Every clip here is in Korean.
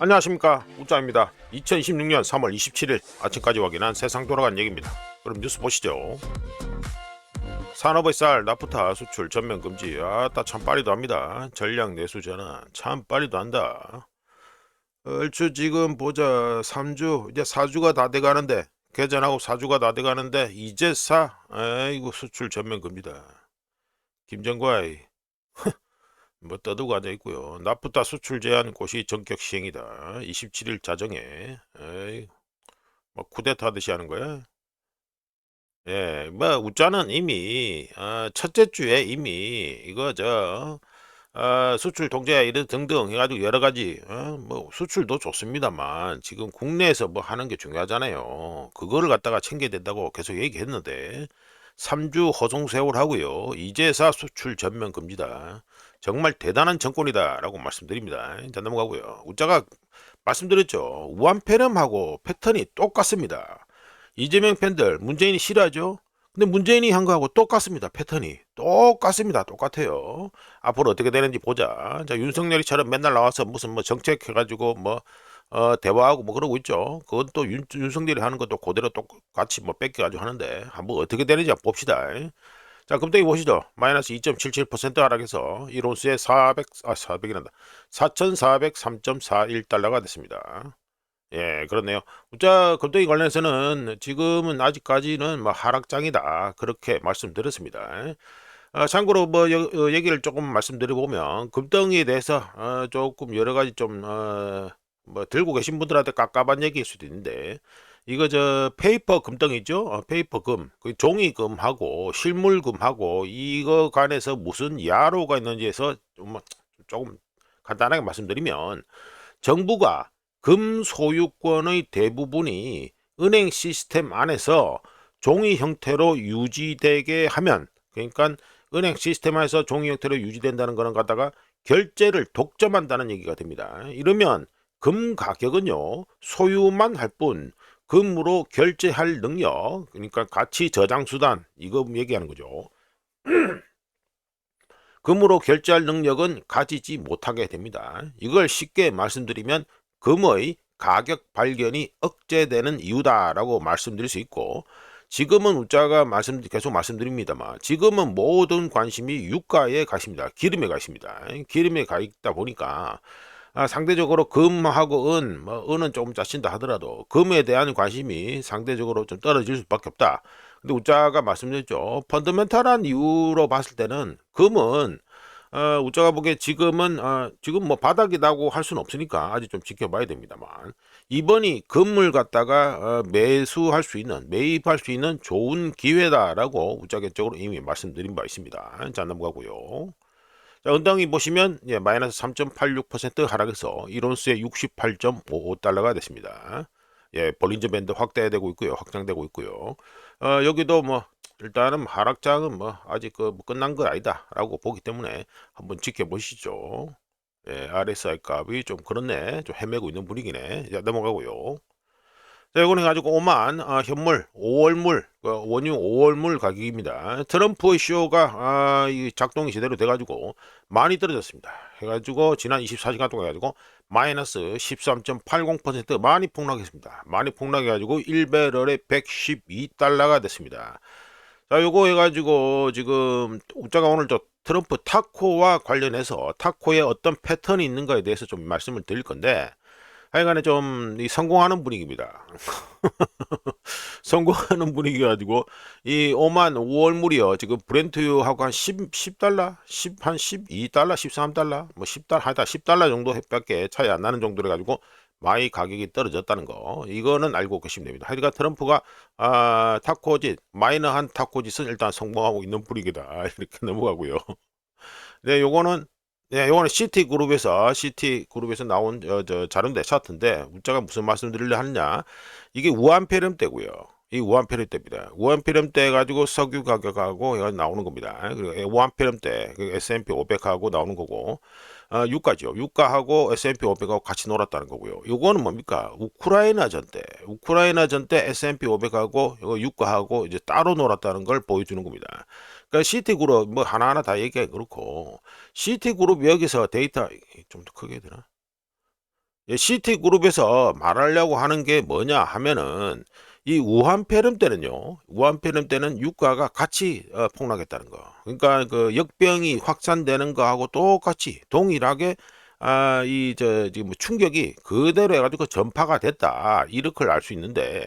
안녕하십니까, 우짜입니다. 2026년 3월 27일 아침까지 확인한 세상 돌아간 얘기입니다. 그럼 뉴스 보시죠. 산업의 쌀, 나프타 수출 전면 금지. 아따 참 빠리도 합니다. 전략 내수 전환 참 빠리도 한다. 얼추 지금 보자, 3주 이제 4주가 다 돼가는데, 개전하고 4주가 다 돼가는데 이제 아이고, 수출 전면 금지다. 김정과이 뭐 떠들고 앉아 있고요. 나프타 수출 제한 고시 전격 시행이다. 27일 자정에. 에이, 뭐 쿠데타 하듯이 하는 거야? 예, 뭐 우짜는 이미 첫째 주에 이미 이거 수출 통제 이런 등등 해가지고 여러 가지 뭐 수출도 좋습니다만 지금 국내에서 뭐 하는 게 중요하잖아요. 그거를 갖다가 챙겨야 된다고 계속 얘기했는데 3주 허송 세월 하고요. 이제사 수출 전면 금지다. 정말 대단한 정권이다라고 말씀드립니다. 자, 넘어가고요. 우짜가 말씀드렸죠. 우한폐렴하고 패턴이 똑같습니다. 이재명 팬들 문재인이 싫어하죠. 근데 문재인이 한 거하고 똑같습니다. 패턴이 똑같습니다. 똑같아요. 앞으로 어떻게 되는지 보자. 자, 윤석열이처럼 맨날 나와서 무슨 뭐 정책 해가지고 뭐 대화하고 뭐 그러고 있죠. 그건 또 윤석열이 하는 것도 그대로 똑같이 뭐 뺏겨가지고 하는데 한번 어떻게 되는지 한번 봅시다. 자, 금덩이 보시죠. 마이너스 2.77% 하락해서 이론수에 400이란다. 4,403.41달러가 됐습니다. 예, 그렇네요. 자, 금덩이 관련해서는 지금은 아직까지는 뭐 하락장이다. 그렇게 말씀드렸습니다. 참고로 뭐 얘기를 조금 말씀드려보면 금덩이에 대해서 조금 여러 가지 좀 뭐 들고 계신 분들한테 깝깝한 얘기일 수도 있는데 이거 페이퍼 금덩이죠. 페이퍼 금, 그 종이금하고 실물금하고 이거 간에서 무슨 야로가 있는지에서 조금 간단하게 말씀드리면 정부가 금 소유권의 대부분이 은행 시스템 안에서 종이 형태로 유지되게 하면, 그러니까 은행 시스템 안에서 종이 형태로 유지된다는 거는 갖다가 결제를 독점한다는 얘기가 됩니다. 이러면 금 가격은요, 소유만 할 뿐 금으로 결제할 능력, 그러니까 가치 저장 수단, 이거 얘기하는 거죠. 금으로 결제할 능력은 가지지 못하게 됩니다. 이걸 쉽게 말씀드리면 금의 가격 발견이 억제되는 이유다라고 말씀드릴 수 있고, 지금은 우짜가 계속 말씀드립니다만 지금은 모든 관심이 유가에 가십니다. 기름에 가십니다. 기름에 가 있다 보니까 상대적으로 금하고 은은 조금 짜친다 하더라도 금에 대한 관심이 상대적으로 좀 떨어질 수밖에 없다. 근데 우짜가 말씀드렸죠. 펀더멘탈한 이유로 봤을 때는 금은 우짜가 보기에 지금 뭐 바닥이라고 할 수는 없으니까 아직 좀 지켜봐야 됩니다만 이번이 금을 갖다가 매입할 수 있는 좋은 기회다라고 우짜개적으로 이미 말씀드린 바 있습니다. 자, 넘어가고요. 자, 은당이 보시면 마이너스 3.86% 하락해서 이론수에 68.55달러가 됐습니다. 예, 볼린저 밴드 확대되고 있고요. 확장되고 있고요. 여기도 뭐 일단은 하락장은 뭐 아직 뭐 끝난 건 아니다라고 보기 때문에 한번 지켜보시죠. 예, RSI 값이 좀 그렇네. 좀 헤매고 있는 분위기네. 자, 넘어가고요. 자, 이거는 가지고 오만 현물 5월물 원유 5월물 가격입니다. 트럼프의 쇼가 이 작동이 제대로 돼가지고 많이 떨어졌습니다. 해가지고 지난 24시간 동안 해가지고 마이너스 13.80% 많이 폭락했습니다. 많이 폭락해가지고 1배럴에 112달러가 됐습니다. 자, 요거 해가지고 지금 우짜가 오늘 트럼프 타코와 관련해서 타코에 어떤 패턴이 있는가에 대해서 좀 말씀을 드릴 건데 하여간에 좀 성공하는 분위기입니다. 성공하는 분위기 가지고 이 오만 5월물이요. 지금 브렌트유하고 한 10달러, 한 12달러, 13달러, 뭐 10달러, 하여튼 10달러 정도 밖에 차이 안 나는 정도로 가지고 많이 가격이 떨어졌다는 거. 이거는 알고 계시면 됩니다. 하여간 트럼프가 타코짓, 마이너한 타코짓은 일단 성공하고 있는 분위기다. 이렇게 넘어가고요. 네, 요거는 시티그룹에서 나온 자료인데 차트인데 문자가 무슨 말씀 드리려 하느냐, 이게 우한폐렴 때고요. 이 우한폐렴 때입니다. 우한폐렴 때 가지고 석유 가격하고 나오는 겁니다. 그리고 우한폐렴 때 S&P 500하고 나오는 거고, 유가죠. 유가하고 S&P 500하고 같이 놀았다는 거고요. 요거는 뭡니까? 우크라이나 전 때 S&P 500하고 유가하고 이제 따로 놀았다는 걸 보여주는 겁니다. 그러니까 시티그룹 뭐 하나하나 다 얘기하기 그렇고, 시티그룹 여기서 데이터 좀 더 크게 해야 되나? 시티그룹에서 말하려고 하는 게 뭐냐 하면은 이 우한폐렴 때는요. 우한폐렴 때는 유가가 같이 폭락했다는 거. 그러니까 그 역병이 확산되는 거하고 똑같이 동일하게 지금 뭐 충격이 그대로 해가지고 전파가 됐다. 이렇게 알 수 있는데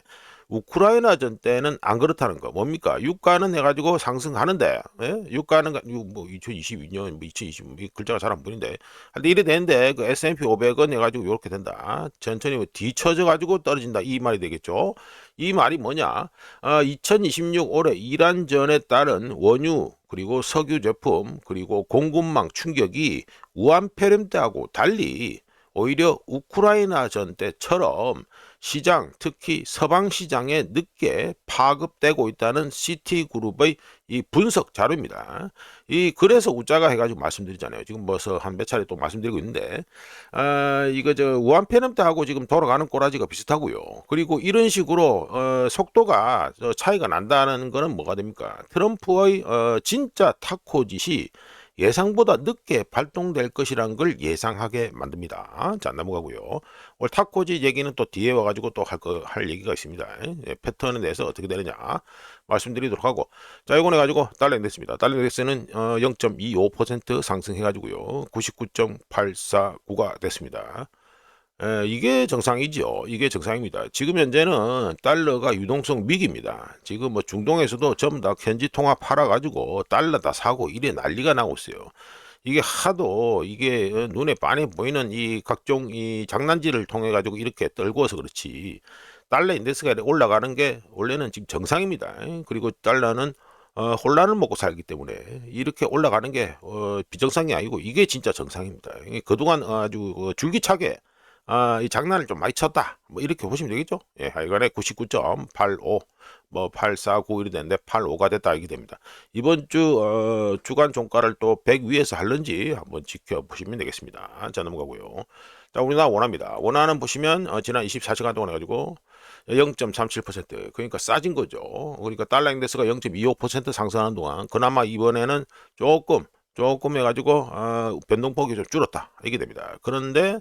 우크라이나전 때는 안 그렇다는 거. 뭡니까? 유가는 해가지고 상승하는데, 예? 유가는 뭐 2022년, 뭐 2020, 글자가 잘 안 보이는데, 근데 이래 되는데 그 S&P 500은 해가지고 이렇게 된다. 천천히 뭐 뒤쳐져 가지고 떨어진다. 이 말이 되겠죠. 이 말이 뭐냐? 2026 올해 이란전에 따른 원유 그리고 석유 제품 그리고 공급망 충격이 우한폐렴 때하고 달리 오히려 우크라이나 전 때처럼 시장, 특히 서방 시장에 늦게 파급되고 있다는 시티그룹의 이 분석 자료입니다. 그래서 우자가 해가지고 말씀드리잖아요. 지금 뭐서 한 몇 차례 또 말씀드리고 있는데, 이거 저 우한폐렴 때하고 지금 돌아가는 꼬라지가 비슷하고요. 그리고 이런 식으로 속도가 차이가 난다는 거는 뭐가 됩니까? 트럼프의 진짜 타코짓이 예상보다 늦게 발동될 것이라는 걸 예상하게 만듭니다. 자, 넘어가고요. 오늘 타코지 얘기는 또 뒤에 와가지고 또 할 얘기가 있습니다. 패턴에 대해서 어떻게 되느냐 말씀드리도록 하고, 자, 이거 해가지고 달러 인덱스입니다. 달러 인덱스는 0.25% 상승해가지고요 99.849가 됐습니다. 이게 정상이죠. 이게 정상입니다. 지금 현재는 달러가 유동성 위기입니다. 지금 뭐 중동에서도 전부 다 현지 통화 팔아가지고 달러 다 사고 이래 난리가 나고 있어요. 이게 하도 이게 눈에 빤히 보이는 이 각종 이 장난질을 통해 가지고 이렇게 떨구어서 그렇지. 달러 인덱스가 올라가는 게 원래는 지금 정상입니다. 그리고 달러는 혼란을 먹고 살기 때문에 이렇게 올라가는 게 비정상이 아니고 이게 진짜 정상입니다. 그동안 아주 줄기차게 이 장난을 좀 많이 쳤다. 뭐 이렇게 보시면 되겠죠. 예, 하여간에 99.85, 뭐 849 이렇게 되는데 85가 됐다 이게 됩니다. 이번 주 주간 종가를 또 100 위에서 할는지 한번 지켜보시면 되겠습니다. 자, 넘어가고요. 자, 우리나라 원화입니다. 원화는 보시면 지난 24시간 동안 해가지고 0.37% 그러니까 싸진 거죠. 그러니까 달러 인덱스가 0.25% 상승하는 동안 그나마 이번에는 조금 해가지고 변동폭이 좀 줄었다 이게 됩니다. 그런데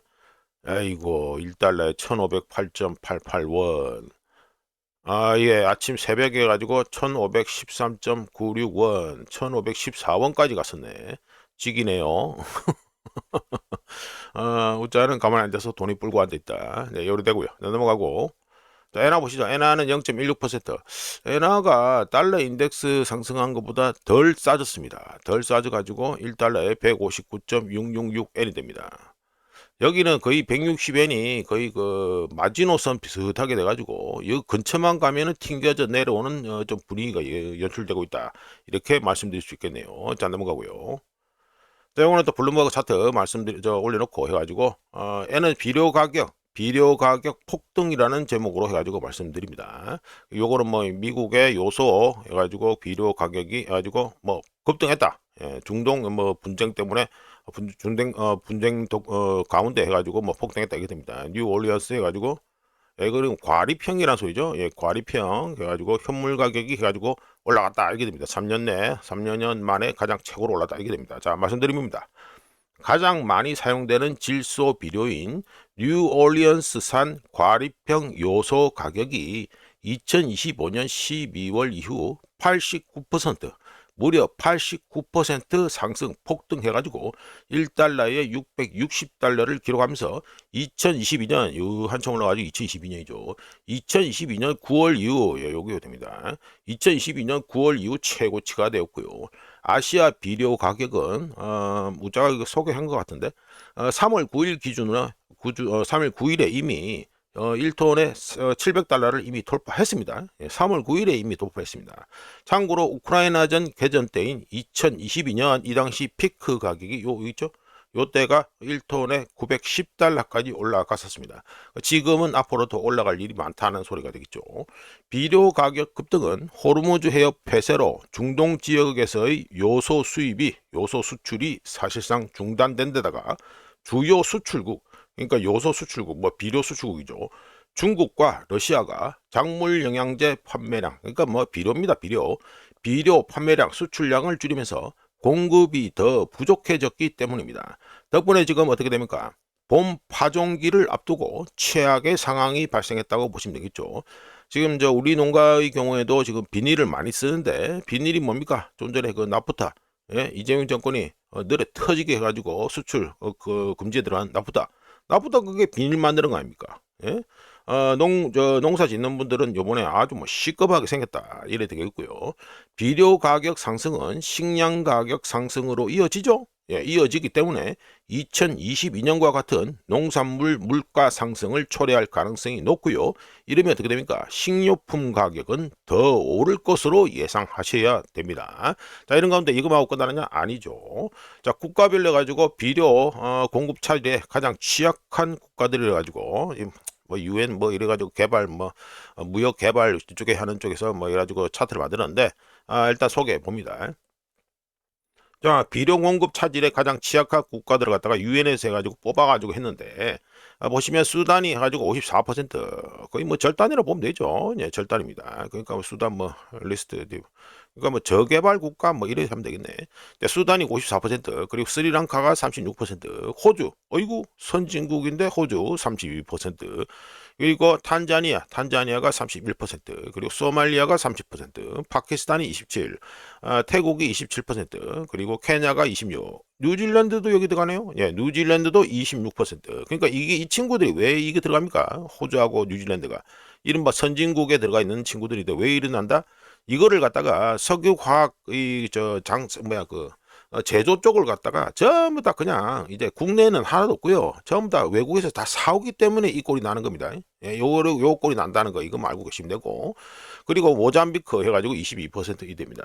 아이고 1달러에 1508.88원. 예, 아침 새벽에 가지고 1513.96원, 1514원까지 갔었네. 지기네요. 우자는 가만히 앉아서 돈이 불고 앉아있다. 네, 요리 되고요. 넘어가고. 자, 엔화 보시죠. 엔화는 0.16%. 엔화가 달러 인덱스 상승한 것보다 덜 싸졌습니다. 덜 싸져가지고 1달러에 159.666엔이 됩니다. 여기는 거의 160엔이 거의 그 마지노선 비슷하게 돼가지고 이 근처만 가면은 튕겨져 내려오는 좀 분위기가 연출되고 있다 이렇게 말씀드릴 수 있겠네요. 자, 넘어가고요. 자, 오늘 또 블룸버그 차트 올려놓고 해가지고 N은 비료 가격 폭등이라는 제목으로 해가지고 말씀드립니다. 요거는 뭐 미국의 요소 해가지고 비료 가격이 해가지고 뭐 급등했다. 예, 중동 뭐 분쟁 때문에 분쟁 가운데 해가지고 뭐 폭등했다 이게 됩니다. 뉴올리언스 해가지고 그리고 과리평이라는 소리죠. 예, 과리평 해가지고 현물 가격이 해가지고 올라갔다 이게 됩니다. 3년 만에 가장 최고로 올랐다 이게 됩니다. 자, 말씀드립니다. 가장 많이 사용되는 질소 비료인 뉴올리언스산 과리평 요소 가격이 2025년 12월 이후 89%, 무려 89% 상승 폭등해가지고 1달러에 660달러를 기록하면서 2022년 한참 올라가지고 2022년이죠. 2022년 9월 이후 요게 됩니다. 2022년 9월 이후 최고치가 되었고요. 아시아 비료 가격은 우자가 이거 소개한 것 같은데 3월 9일 기준으로 3월 9일에 이미 1톤에 700달러를 이미 돌파했습니다. 3월 9일에 이미 돌파했습니다. 참고로 우크라이나전 개전 때인 2022년 이 당시 피크 가격이 요 있죠? 요 때가 1톤에 910달러까지 올라갔었습니다. 지금은 앞으로 더 올라갈 일이 많다는 소리가 되겠죠. 비료 가격 급등은 호르무즈 해협 폐쇄로 중동 지역에서의 요소 수출이 사실상 중단된 데다가 주요 수출국, 그러니까 요소 수출국, 뭐 비료 수출국이죠. 중국과 러시아가 작물 영양제 판매량, 그러니까 뭐 비료입니다, 비료 판매량, 수출량을 줄이면서 공급이 더 부족해졌기 때문입니다. 덕분에 지금 어떻게 됩니까? 봄 파종기를 앞두고 최악의 상황이 발생했다고 보시면 되겠죠. 지금 우리 농가의 경우에도 지금 비닐을 많이 쓰는데 비닐이 뭡니까? 좀 전에 그 나프타, 예? 이재명 정권이 늘에 터지게 해가지고 수출 그 금지에 들어간 나프타 그게 비닐 만드는 거 아닙니까? 예? 농사 짓는 분들은 요번에 아주 뭐 시급하게 생겼다 이래 되겠고요. 비료 가격 상승은 식량 가격 상승으로 이어지죠. 예, 이어지기 때문에 2022년과 같은 농산물 물가 상승을 초래할 가능성이 높고요. 이러면 어떻게 됩니까? 식료품 가격은 더 오를 것으로 예상하셔야 됩니다. 자, 이런 가운데 이거만 끝나느냐? 아니죠. 자, 국가별로 가지고 비료 공급 차질에 가장 취약한 국가들을 가지고 뭐 UN 뭐 이래가지고 개발 뭐 무역 개발 쪽에 하는 쪽에서 뭐 이래가지고 차트를 만들었는데 일단 소개해 봅니다. 자, 비료 공급 차질에 가장 취약한 국가들을 갖다가 유엔에서 해가지고 뽑아가지고 했는데 보시면 수단이 해가지고 54% 거의 뭐 절단이라 보면 되죠. 예, 절단입니다. 그러니까 뭐 수단 뭐 리스트 그러니까 뭐 저개발 국가 뭐 이래 하면 되겠네. 수단이 54% 그리고 스리랑카가 36% 호주 어이구 선진국인데 호주 32% 그리고 탄자니아가 31% 그리고 소말리아가 30% 파키스탄이 27 태국이 27% 그리고 케냐가 26 뉴질랜드도 여기 들어가네요. 예, 뉴질랜드도 26% 그러니까 이게 이 친구들이 왜 이게 들어갑니까? 호주하고 뉴질랜드가 이른바 선진국에 들어가 있는 친구들인데 왜 일어난다? 이거를 갖다가 석유화학의 제조 쪽을 갖다가 전부 다 그냥 이제 국내에는 하나도 없고요. 전부 다 외국에서 다 사오기 때문에 이 꼴이 나는 겁니다. 예, 요 꼴이 난다는 거 이거 알고 계시면 되고 그리고 모잠비크 해가지고 22%이 됩니다.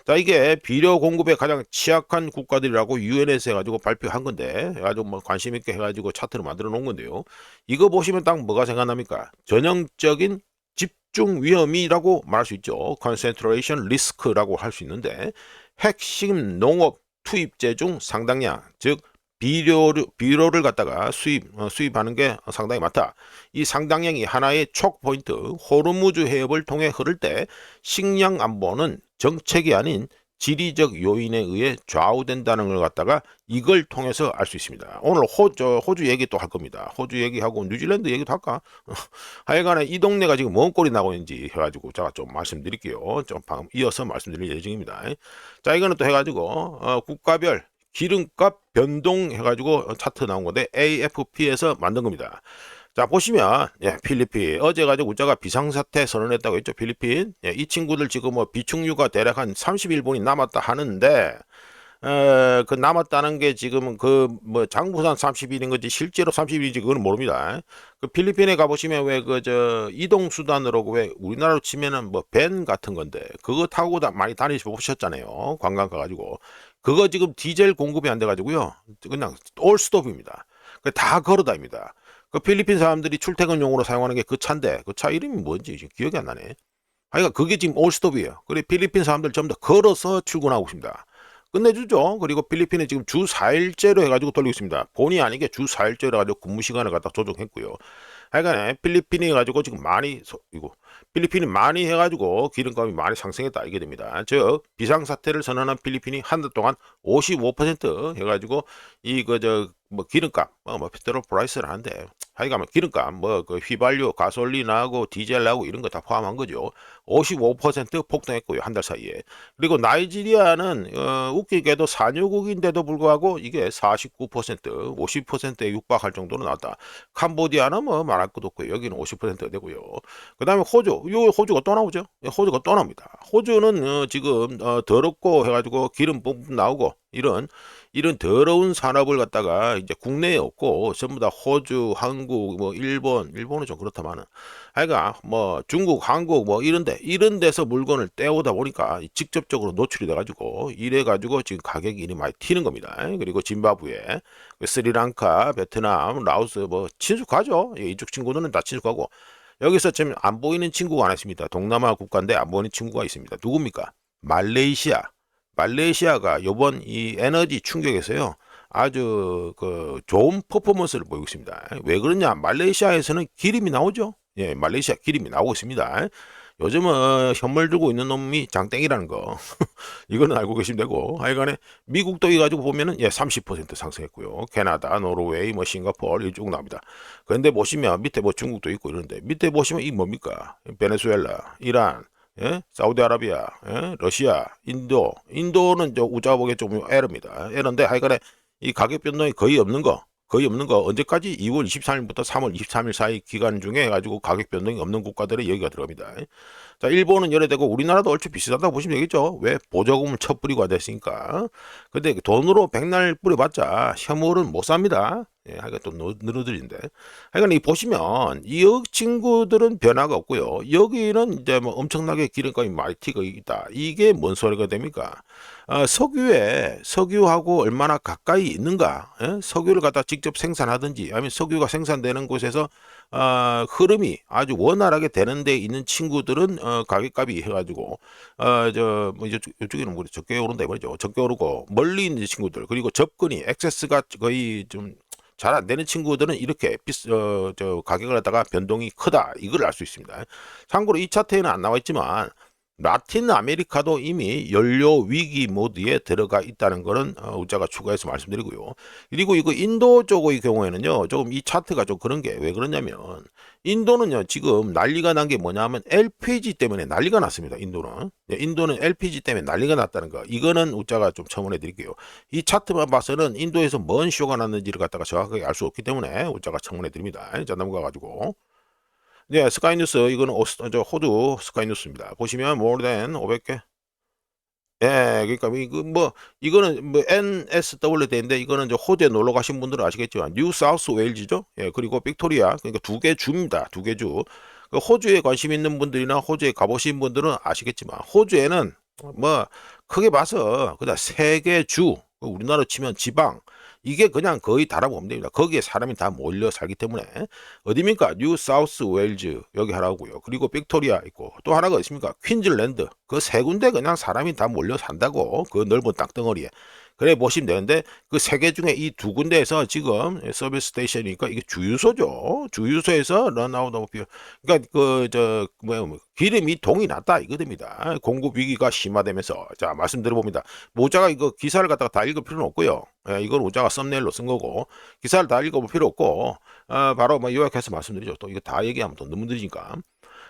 자, 이게 비료 공급에 가장 취약한 국가들이라고 유엔에서 해가지고 발표한 건데 아주 뭐 관심 있게 해가지고 차트를 만들어 놓은 건데요. 이거 보시면 딱 뭐가 생각납니까? 전형적인 집중 위험이라고 말할 수 있죠. concentration risk라고 할 수 있는데 핵심 농업 투입재 중 상당량, 즉 비료를 갖다가 수입하는 게 상당히 많다. 이 상당량이 하나의 촉 포인트, 호르무즈 해협을 통해 흐를 때 식량 안보는 정책이 아닌 지리적 요인에 의해 좌우된다는 걸 갖다가 이걸 통해서 알 수 있습니다. 오늘 호주 얘기 또 할 겁니다. 호주 얘기하고 뉴질랜드 얘기도 할까? 하여간에 이 동네가 지금 뭔 꼴이 나고 있는지 해가지고 제가 좀 말씀드릴게요. 좀 방금 이어서 말씀드릴 예정입니다. 자, 이거는 또 해가지고 국가별 기름값 변동 해가지고 차트 나온 건데 AFP에서 만든 겁니다. 자, 보시면 필리핀 어제 가지고 우자가 비상사태 선언했다고 했죠. 필리핀 이 친구들 지금 뭐 비축유가 대략 한 30일분이 남았다 하는데 그 남았다는 게 지금 그 뭐 장부상 30일인 건지 실제로 30일인지 그건 모릅니다. 그 필리핀에 가보시면 왜 그 이동 수단으로 왜 우리나라로 치면은 뭐 밴 같은 건데 그거 타고 많이 다니시 보셨잖아요. 관광 가가지고 그거 지금 디젤 공급이 안 돼가지고요. 그냥 올스톱입니다. 다 걸어다닙니다. 그 필리핀 사람들이 출퇴근용으로 사용하는 게 그 차인데 그 차 이름이 뭔지 지금 기억이 안 나네. 그러니까 그게 지금 올스톱이에요. 그래 필리핀 사람들 전부 다 걸어서 출근하고 있습니다. 끝내주죠. 그리고 필리핀에 지금 주 4일째로 해가지고 돌리고 있습니다. 본의 아니게 주 4일째로 해가지고 근무 시간을 갖다 조정했고요. 하여간에 필리핀이 해가지고 지금 필리핀이 많이 해가지고 기름값이 많이 상승했다 이게 됩니다. 즉 비상사태를 선언한 필리핀이 한 달 동안 55% 해가지고 뭐 기름값 뭐 페트롤 프라이스를 하는데 하여간 기름값 뭐 그 휘발유 가솔린하고 디젤하고 이런 거 다 포함한 거죠. 55% 폭등했고요 한 달 사이에. 그리고 나이지리아는 웃기게도 산유국인데도 불구하고 이게 49% 50%에 육박할 정도로 나왔다. 캄보디아는 뭐 말할 것도 없고요. 여기는 50% 되고요. 그 다음에 호주가 또 나오죠. 호주가 또 나옵니다. 호주는 지금 더럽고 해가지고 기름 뿜뿜 나오고 이런 더러운 산업을 갖다가 이제 국내에 없고 전부 다 호주, 한국, 뭐 일본은 좀 그렇다마는 하여간 뭐 중국, 한국 뭐 이런 데서 물건을 떼오다 보니까 직접적으로 노출이 돼가지고 이래가지고 지금 가격이 이리 많이 튀는 겁니다. 그리고 짐바브웨, 스리랑카, 베트남, 라오스 뭐 친숙하죠. 이쪽 친구들은 다 친숙하고 여기서 지금 안 보이는 친구가 하나 있습니다. 동남아 국가인데 안 보이는 친구가 있습니다. 누굽니까? 말레이시아가 이번 이 에너지 충격에서요 아주 그 좋은 퍼포먼스를 보이고 있습니다. 왜 그러냐? 말레이시아에서는 기름이 나오죠. 예, 말레이시아 기름이 나오고 있습니다. 요즘은 현물 들고 있는 놈이 장땡이라는 거. 이거는 알고 계시면 되고, 하여간에 미국도 이 가지고 보면은 30% 상승했고요. 캐나다, 노르웨이, 뭐 싱가포르 이쪽 나옵니다. 그런데 보시면 밑에 뭐 중국도 있고 이러는데 밑에 보시면 이 뭡니까? 베네수엘라, 이란, 사우디아라비아, 러시아, 인도는 저 우자가 보기에 좀 에러입니다. 에러인데 하여간에 이 가격 변동이 거의 없는 거 언제까지 2월 23일부터 3월 23일 사이 기간 중에 해가지고 가격 변동이 없는 국가들의 여기가 들어갑니다. 자, 일본은 열애되고 우리나라도 얼추 비슷하다고 보시면 되겠죠. 왜? 보조금을 쳐뿌리고 안 됐으니까. 근데 돈으로 백날 뿌려봤자 현물은 못 삽니다. 하여간 또 늘어들인데. 하여간 이 보시면 이 친구들은 변화가 없고요. 여기는 이제 뭐 엄청나게 기름값이 많이 튀고 있다. 이게 뭔 소리가 됩니까? 석유하고 얼마나 가까이 있는가? 석유를 갖다 직접 생산하든지 아니면 석유가 생산되는 곳에서 흐름이 아주 원활하게 되는 데 있는 친구들은 가격값이 해가지고 저뭐 이쪽에는 뭐 적게 오른다 이거죠. 적게 오르고 멀리 있는 친구들 그리고 접근이 액세스가 거의 좀 잘 안 되는 친구들은 이렇게 저 가격을 갖다가 변동이 크다 이걸 알 수 있습니다. 참고로 이 차트에는 안 나와 있지만 라틴 아메리카도 이미 연료 위기 모드에 들어가 있다는 거는 우자가 추가해서 말씀드리고요. 그리고 이거 인도 쪽의 경우에는요, 조금 이 차트가 좀 그런 게 왜 그러냐면 인도는요 지금 난리가 난 게 뭐냐면 LPG 때문에 난리가 났습니다. 인도는 LPG 때문에 난리가 났다는 거. 이거는 우자가 좀 첨언해 드릴게요. 이 차트만 봐서는 인도에서 뭔 쇼가 났는지를 갖다가 정확하게 알 수 없기 때문에 우자가 첨언해 드립니다. 자, 넘어가 가지고. 네, 스카이뉴스 이거는 저 호주 스카이뉴스입니다. 보시면 more than 500개. 예, 그러니까 이거 뭐 이거는 뭐 NSW대인데 이거는 저 호주에 놀러 가신 분들은 아시겠지만 뉴 사우스 웨일즈죠. 예, 그리고 빅토리아 그러니까 두 개 주입니다. 두 개 주. 그 호주에 관심 있는 분들이나 호주에 가보신 분들은 아시겠지만 호주에는 뭐 크게 봐서 그냥 세 개 주. 우리나라 치면 지방 이게 그냥 거의 다라보면 됩니다. 거기에 사람이 다 몰려 살기 때문에 어디입니까? 뉴 사우스 웨일즈 여기 하나고요. 그리고 빅토리아 있고 또 하나가 있습니까? 퀸즐랜드 그 세 군데 그냥 사람이 다 몰려 산다고 그 넓은 땅덩어리에 그래 보시면 되는데 그 세 개 중에 이 두 군데에서 지금 서비스 스테이션이니까 이게 주유소죠. 주유소에서 런아웃 오브 그러니까 그 저 뭐야 기름이 동이 났다 이거 됩니다. 공급 위기가 심화되면서 자 말씀드려봅니다. 모자가 이거 기사를 갖다가 다 읽을 필요는 없고요. 이건 모자가 썸네일로 쓴 거고 기사를 다 읽어볼 필요 없고 바로 뭐 요약해서 말씀드리죠. 또 이거 다 얘기하면 또 너무 늦으니까.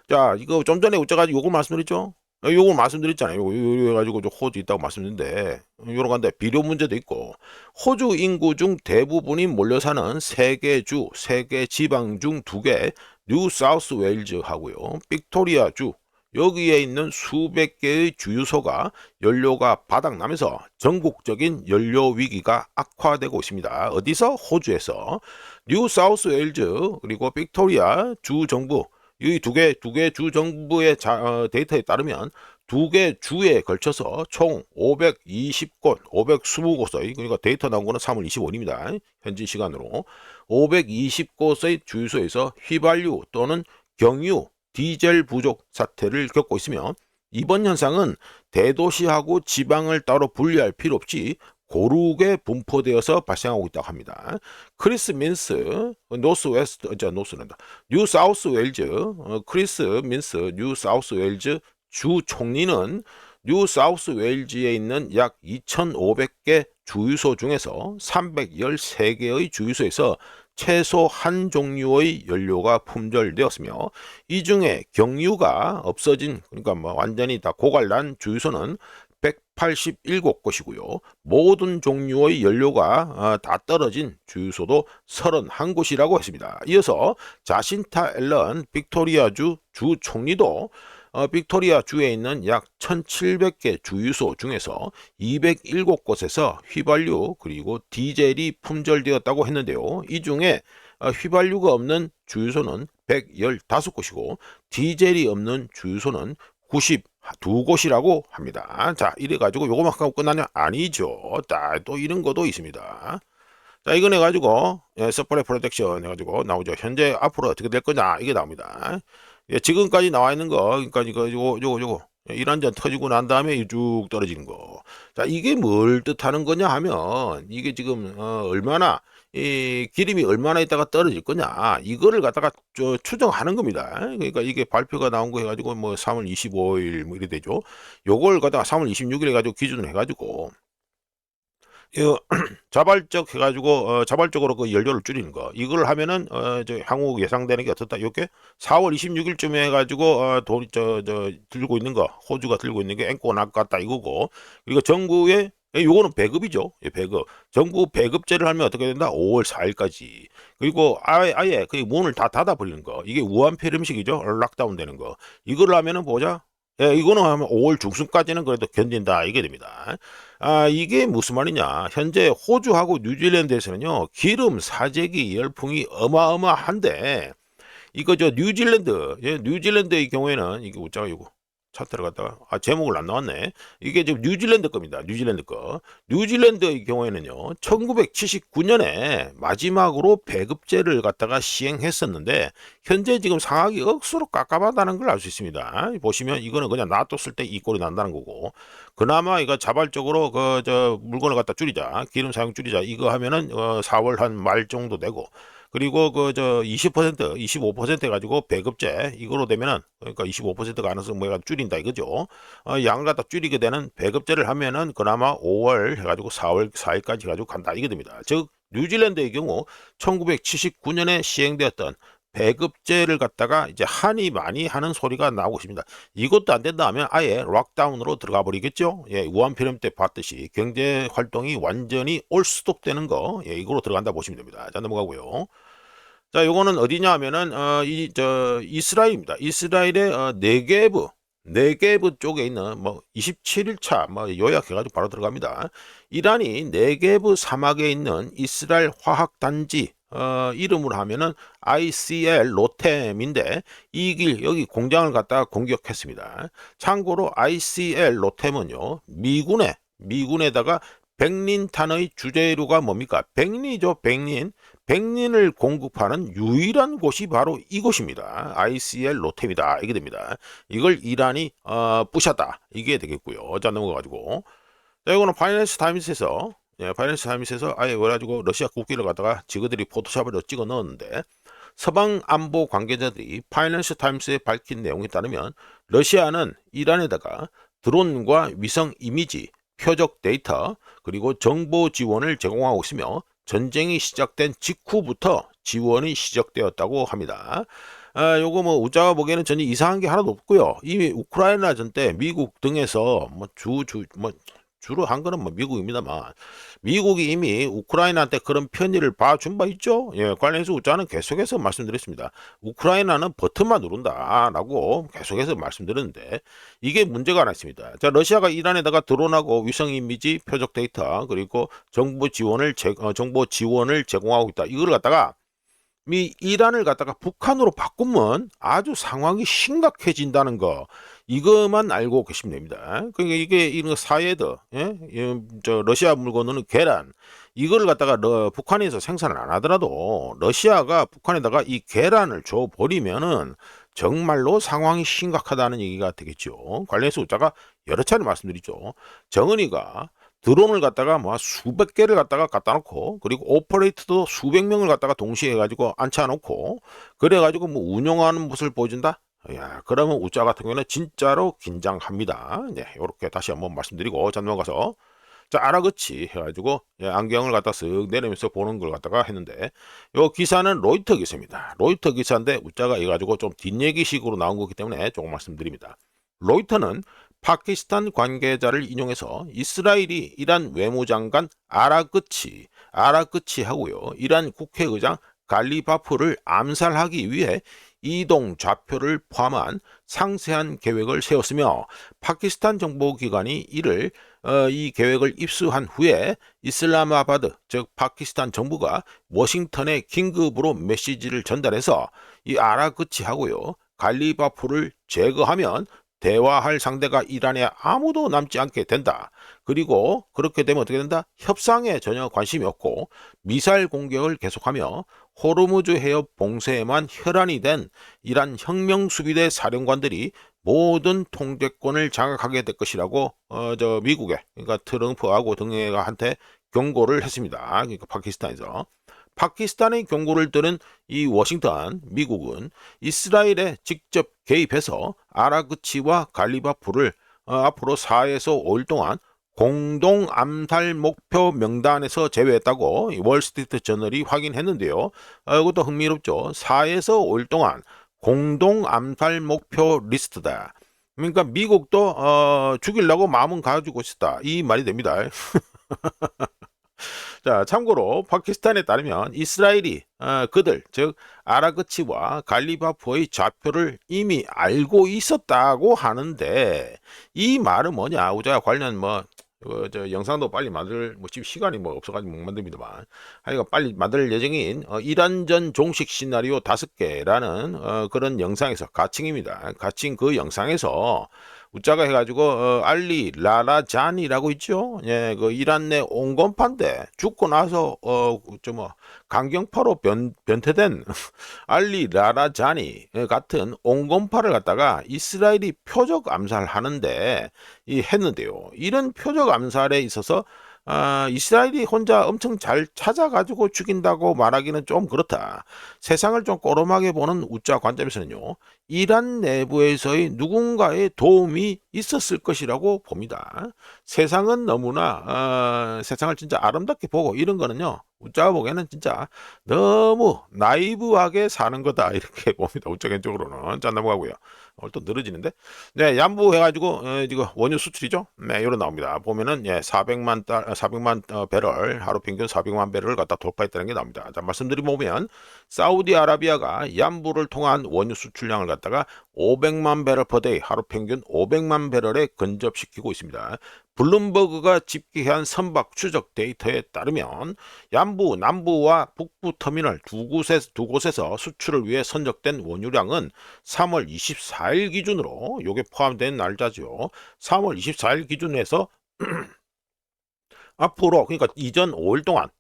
자 이거 좀 전에 우자가 요거 말씀드렸죠. 요거 말씀드렸잖아요. 요거 가지고 호주 있다고 말씀드렸는데 요런 간데 비료 문제도 있고 호주 인구 중 대부분이 몰려 사는 세개 지방 중 두 개 뉴 사우스 웨일즈 하고요. 빅토리아 주 여기에 있는 수백 개의 주유소가 연료가 바닥나면서 전국적인 연료 위기가 악화되고 있습니다. 어디서? 호주에서. 뉴 사우스 웨일즈 그리고 빅토리아 주 정부 이 두 개 주 정부의 데이터에 따르면 두 개 주에 걸쳐서 총 520곳, 520곳의 그러니까 데이터 나온 거는 3월 25일입니다. 현지 시간으로 520곳의 주유소에서 휘발유 또는 경유, 디젤 부족 사태를 겪고 있으며 이번 현상은 대도시하고 지방을 따로 분리할 필요 없이 고르게 분포되어서 발생하고 있다고 합니다. 크리스 민스 뉴 사우스 웨일즈 크리스 민스 뉴 사우스 웨일즈 주 총리는 뉴 사우스 웨일즈에 있는 약 2,500개 주유소 중에서 313개의 주유소에서 최소 한 종류의 연료가 품절되었으며 이 중에 경유가 없어진 그러니까 뭐 완전히 다 고갈난 주유소는 187곳이고요. 모든 종류의 연료가 다 떨어진 주유소도 31곳이라고 했습니다. 이어서 자신타 앨런 빅토리아주 주 총리도 빅토리아 주에 있는 약 1,700개 주유소 중에서 207곳에서 휘발유 그리고 디젤이 품절되었다고 했는데요. 이 중에 휘발유가 없는 주유소는 115곳이고 디젤이 없는 주유소는 92곳이라고 합니다. 자, 이래가지고 요거만 하고 끝나냐? 아니죠. 자, 또 이런 것도 있습니다. 자, 이건 해가지고, 서플라이 프로텍션 해가지고 나오죠. 현재 앞으로 어떻게 될 거냐? 이게 나옵니다. 지금까지 나와 있는 거, 그러니까 요거. 이란전 터지고 난 다음에 쭉 떨어지는 거. 자, 이게 뭘 뜻하는 거냐 하면 이게 지금 얼마나 이 기름이 얼마나 있다가 떨어질 거냐 이거를 갖다가 추정하는 겁니다. 그러니까 이게 발표가 나온 거 해가지고 뭐 3월 25일 뭐 이래 되죠. 요걸 갖다가 3월 26일 해가지고 기준으로 해가지고 이거 자발적 해가지고 자발적으로 그 연료를 줄이는 거 이걸 하면은 저 향후 예상되는 게 어떻다 이렇게 4월 26일쯤에 해가지고 돈 저 들고 있는 거 호주가 들고 있는 게 앵꼬 낚았다 이거고 그리고 정부에 요거는 배급이죠. 예, 배급. 정부 배급제를 하면 어떻게 된다? 5월 4일까지. 그리고 아예 그 문을 다 닫아버리는 거. 이게 우한 폐렴식이죠. 락다운 되는 거. 이걸 하면은 보자. 예, 이거는 하면 5월 중순까지는 그래도 견딘다 이게 됩니다. 아, 이게 무슨 말이냐? 현재 호주하고 뉴질랜드에서는요, 기름 사재기 열풍이 어마어마한데, 이거 저 뉴질랜드, 예, 뉴질랜드의 경우에는 이게 웃자가 이거 차트를 갖다가 제목을 안 나왔네. 이게 지금 뉴질랜드 겁니다. 뉴질랜드 거. 뉴질랜드의 경우에는요, 1979년에 마지막으로 배급제를 갖다가 시행했었는데 현재 지금 상황이 억수로 깝깝하다는 걸 알 수 있습니다. 보시면 이거는 그냥 놔뒀을 때 이 꼴이 난다는 거고, 그나마 이거 자발적으로 그 저 물건을 갖다 줄이자, 기름 사용 줄이자 이거 하면은 4월 한 말 정도 되고. 그리고 그 저 20%, 25% 해가지고 배급제 이거로 되면은 그러니까 25%가 안 해서 뭐가 줄인다 이거죠. 양을 갖다 줄이게 되는 배급제를 하면은 그나마 5월 해가지고 4월 4일까지 해가지고 간다 이게 됩니다. 즉 뉴질랜드의 경우 1979년에 시행되었던 배급제를 갖다가 이제 한이 많이 하는 소리가 나오고 있습니다. 이것도 안 된다 하면 아예 락다운으로 들어가 버리겠죠. 예, 우한 폐렴 때 봤듯이 경제 활동이 완전히 올스톱 되는 거, 예, 이거로 들어간다 보시면 됩니다. 자, 넘어가고요. 자, 요거는 어디냐 하면은 이스라엘입니다. 이스라엘의 네게브 쪽에 있는 뭐 27일차 뭐 요약해가지고 바로 들어갑니다. 이란이 네게브 사막에 있는 이스라엘 화학단지 이름으로 하면은 ICL 로템인데 이 길 여기 공장을 갖다가 공격했습니다. 참고로 ICL 로템은요 미군에다가 백린탄의 주재료가 뭡니까? 백리죠, 백린. 백린을 공급하는 유일한 곳이 바로 이곳입니다. ICL 로템이다. 이게 됩니다. 이걸 이란이 부셨다. 이게 되겠고요. 자, 넘어가가지고. 자, 이거는 파이낸스 타임스에서 파이낸스 타임스에서 아예 그래가지고 러시아 국기를 갖다가 지그들이 포토샵으로 찍어 넣었는데 서방 안보 관계자들이 파이낸스 타임스에 밝힌 내용에 따르면 러시아는 이란에다가 드론과 위성 이미지, 표적 데이터, 그리고 정보 지원을 제공하고 있으며 전쟁이 시작된 직후부터 지원이 시작되었다고 합니다. 요거 뭐 우자가 보기에는 전혀 이상한 게 하나도 없고요. 이미 우크라이나전 때 미국 등에서 뭐 주로 한 거는 뭐 미국입니다만 미국이 이미 우크라이나한테 그런 편의를 봐준 바 있죠. 예, 관련해서 우자는 계속해서 말씀드렸습니다. 우크라이나는 버튼만 누른다라고 계속해서 말씀드렸는데 이게 문제가 하나 있습니다. 자, 러시아가 이란에다가 드론하고 위성 이미지, 표적 데이터 그리고 정보 지원을 제공하고 있다. 이걸 갖다가 이란을 갖다가 북한으로 바꾸면 아주 상황이 심각해진다는 거 이것만 알고 계시면 됩니다. 그러니까 이게 이런 사이드, 예? 저 러시아 물건은 계란 이거를 갖다가 북한에서 생산을 안 하더라도 러시아가 북한에다가 이 계란을 줘 버리면은 정말로 상황이 심각하다는 얘기가 되겠죠. 관련해서 우자가 여러 차례 말씀드리죠. 정은이가 드론을 갖다가 뭐 수백 개를 갖다 놓고 그리고 오퍼레이터도 수백 명을 갖다가 동시에 해가지고 앉혀놓고 그래가지고 뭐 운영하는 모습을 보여준다. 야, 그러면 우짜 같은 경우는 진짜로 긴장합니다. 네, 이렇게 다시 한번 말씀드리고 자 넘어가서 자 아라그치 해가지고 예, 안경을 갖다 쓱 내리면서 보는 걸 갖다가 했는데 요 기사는 로이터 기사입니다. 로이터 기사인데 우짜가 해가지고 좀 뒷얘기식으로 나온 거기 때문에 조금 말씀드립니다. 로이터는 파키스탄 관계자를 인용해서 이스라엘이 이란 외무장관 아라그치 하고요. 이란 국회의장 갈리바프를 암살하기 위해 이동 좌표를 포함한 상세한 계획을 세웠으며 파키스탄 정보기관이 이 계획을 입수한 후에 이슬라마바드 즉 파키스탄 정부가 워싱턴에 긴급으로 메시지를 전달해서 이 아라그치하고요. 갈리바프를 제거하면 대화할 상대가 이란에 아무도 남지 않게 된다. 그리고 그렇게 되면 어떻게 된다? 협상에 전혀 관심이 없고 미사일 공격을 계속하며 호르무즈 해협 봉쇄에만 혈안이 된 이란 혁명수비대 사령관들이 모든 통제권을 장악하게 될 것이라고 미국에, 그러니까 트럼프하고 등에한테 경고를 했습니다. 그러니까 파키스탄에서. 파키스탄의 경고를 들은 이 워싱턴, 미국은 이스라엘에 직접 개입해서 아라그치와 갈리바프를 앞으로 4에서 5일 동안 공동 암살 목표 명단에서 제외했다고 월스트리트 저널이 확인했는데요. 이것도 흥미롭죠. 4에서 5일 동안 공동 암살 목표 리스트다. 그러니까 미국도 죽이려고 마음은 가지고 있었다. 이 말이 됩니다. 자, 참고로 파키스탄에 따르면 이스라엘이 그들 즉 아라그치와 갈리바프의 좌표를 이미 알고 있었다고 하는데 이 말은 뭐냐? 우리가 관련 저 영상도 빨리 지금 시간이 없어가지고 못 만듭니다만 하여간 빨리 만들 예정인 이란전 종식 시나리오 5개라는 그런 영상에서 가칭입니다. 가칭 그 영상에서 웃자가 해가지고 알리 라라잔이라고 있죠. 예, 그 이란 내 온건파인데 죽고 나서 강경파로 변태된 알리 라라잔이 같은 온건파를 갖다가 이스라엘이 표적 암살하는데 했는데요. 이런 표적 암살에 있어서 이스라엘이 혼자 엄청 잘 찾아가지고 죽인다고 말하기는 좀 그렇다. 세상을 좀 꼬름하게 보는 우짜 관점에서는요. 이란 내부에서의 누군가의 도움이 있었을 것이라고 봅니다. 세상은 너무나 세상을 진짜 아름답게 보고 이런 거는요. 우짜가 보기에는 진짜 너무 나이브하게 사는 거다 이렇게 봅니다. 우짜 개인적으로는. 자, 넘어가고요. 오늘 또 늘어지는데. 네, 양보해가지고 지금 원유 수출이죠. 네, 이런 나옵니다. 보면은 400만 배럴, 하루 평균 400만 배럴을 갖다 돌파했다는 게 나옵니다. 자, 말씀드리면 사우디아라비아가 양부를 통한 원유 수출량을 갖다가 500만 배럴 퍼데이, 하루 평균 500만 배럴에 근접시키고 있습니다. 블룸버그가 집계한 선박 추적 데이터에 따르면 양부, 남부와 북부 터미널 두 곳에서 수출을 위해 선적된 원유량은 3월 24일 기준으로, 요게 포함된 날짜죠. 3월 24일 기준에서 앞으로, 그러니까 이전 5일 동안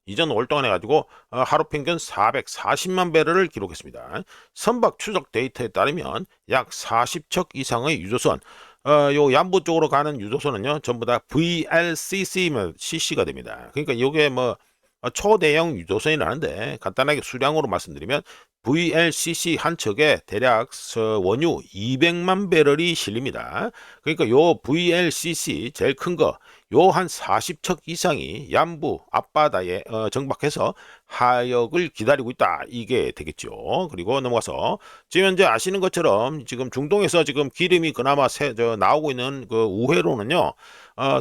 해가지고 하루 평균 440만 배럴을 기록했습니다. 선박 추적 데이터에 따르면 약 40척 이상의 유조선, 요 양부 쪽으로 가는 유조선은요 전부 다 VLCC가 됩니다. 그러니까 이게 초대형 유조선이라는데 간단하게 수량으로 말씀드리면 VLCC 한 척에 대략 원유 200만 배럴이 실립니다. 그러니까 요 VLCC 제일 큰 거 요 한 40척 이상이 양부 앞바다에 정박해서 하역을 기다리고 있다. 이게 되겠죠. 그리고 넘어가서 지금 현재 아시는 것처럼 지금 중동에서 지금 기름이 그나마 나오고 있는 그 우회로는요.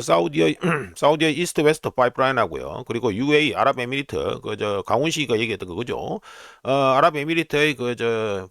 사우디의 이스트 웨스트 파이프라인 하고요. 그리고 UAE 아랍에미리트 강훈 씨가 얘기했던 그거죠. 아랍에미리트의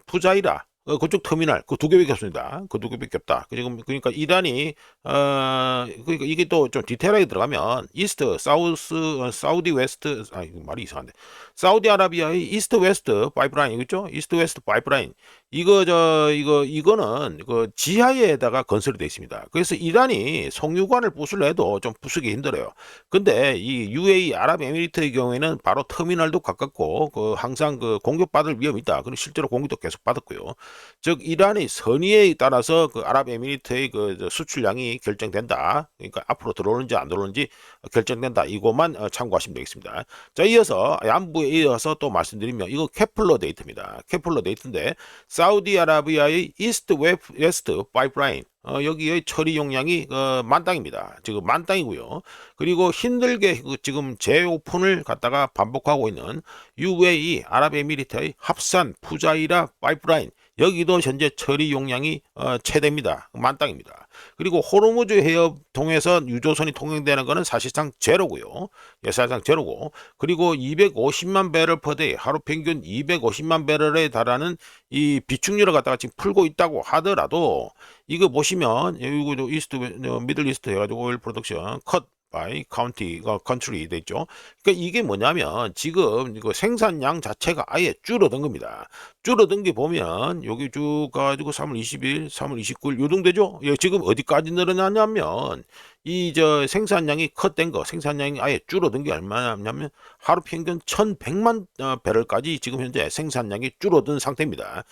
푸자이라 그쪽 터미널 그 두 개밖에 없습니다. 그 두 개밖에 없다. 지금 그러니까 이란이 그러니까 이게 또 좀 디테일하게 들어가면 이스트 사우디 웨스트 말이 이상한데 사우디아라비아의 이스트 웨스트 파이프라인 있죠? 이스트 웨스트 파이프라인 이거는 그 지하에다가 건설이 되어 있습니다. 그래서 이란이 송유관을 부수려 해도 좀 부수기 힘들어요. 근데 이 UAE 아랍에미리트의 경우에는 바로 터미널도 가깝고 항상 공격받을 위험이 있다. 그리고 실제로 공격도 계속 받았고요. 즉 이란의 선의에 따라서 아랍에미리트의 수출량이 결정된다. 그러니까 앞으로 들어오는지 안 들어오는지 결정된다. 이것만 참고하시면 되겠습니다. 자, 이어서 양부에 이어서 또 말씀드리면 이거 케플러 데이터입니다. 케플러 데이터인데 사우디아라비아의 이스트 웨스트 파이프라인 여기의 처리 용량이 만땅입니다. 지금 만땅이고요. 그리고 힘들게 지금 재오픈을 갖다가 반복하고 있는 UAE 아랍에미리트의 합산 푸자이라 파이프라인 여기도 현재 처리 용량이 최대입니다. 만땅입니다. 그리고 호르무즈 해협 통해서 유조선이 통행되는 것은 사실상 제로고요. 사실상 제로고 그리고 250만 배럴 퍼데이 하루 평균 250만 배럴에 달하는 이 비축률을 갖다가 지금 풀고 있다고 하더라도 이거 보시면 이거 이스트 미들 이스트 해가지고 오일 프로덕션 컷 by county가 컨트리 돼 있죠. 그러니까 이게 뭐냐면 지금 이거 생산량 자체가 아예 줄어든 겁니다. 줄어든 게 보면 여기 쭉 가지고 3월 20일, 3월 29일 요 정도 되죠. 예, 지금 어디까지 늘어나냐면 이 생산량이 컷된 거, 생산량이 아예 줄어든 게 얼마냐면 하루 평균 1,100만 배럴까지 지금 현재 생산량이 줄어든 상태입니다.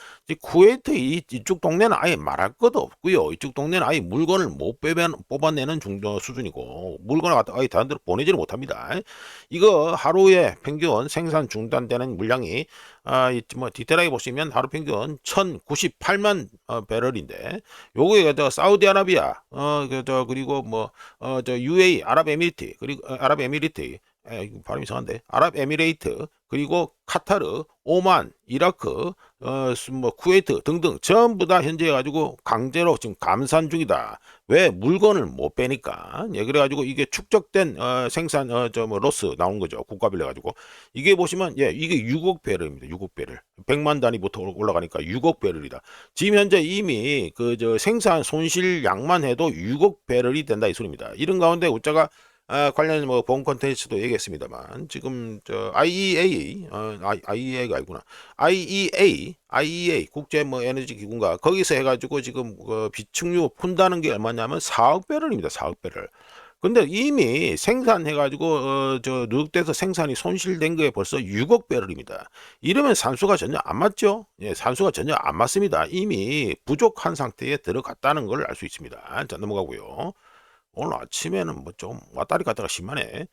쿠웨이트 이쪽 동네는 아예 말할 것도 없고요. 이쪽 동네는 아예 물건을 못 뽑아내는 정도 수준이고 물건을 갖다 아예 다른 데로 보내지를 못합니다. 이거 하루에 평균 생산 중단되는 물량이 뭐 디테일하게 보시면 하루 평균 1,098만 배럴인데 요거에 사우디아라비아 그리고 뭐 UAE 아랍에미리트 그리고 아랍에미리트 이거 발음 이상한데 아랍에미레이트 그리고 카타르 오만 이라크 뭐 쿠웨이트 등등 전부 다 현재 가지고 강제로 지금 감산 중이다. 왜 물건을 못 빼니까. 예, 그래가지고 이게 축적된 생산 뭐 로스 나온 거죠. 국가별 해가지고 이게 보시면 예 이게 6억 배럴입니다. 6억 배럴 100만 단위부터 올라가니까 6억 배럴이다. 지금 현재 이미 그 생산 손실량만 해도 6억 배럴이 된다 이 소리입니다. 이런 가운데 우자가 관련 뭐 본 콘텐츠도 얘기했습니다만 지금 IEA IEA가 아니구나 IEA 국제 뭐 에너지 기구인가 거기서 해가지고 지금 비축유 푼다는 게 얼마냐면 4억 배럴입니다. 4억 배럴. 근데 이미 생산해가지고 누적돼서 생산이 손실된 거에 벌써 6억 배럴입니다. 이러면 산수가 전혀 안 맞죠? 예, 산수가 전혀 안 맞습니다. 이미 부족한 상태에 들어갔다는 걸 알 수 있습니다. 자, 넘어가고요. 오늘 아침에는 뭐 좀 왔다리 갔다가 심하네.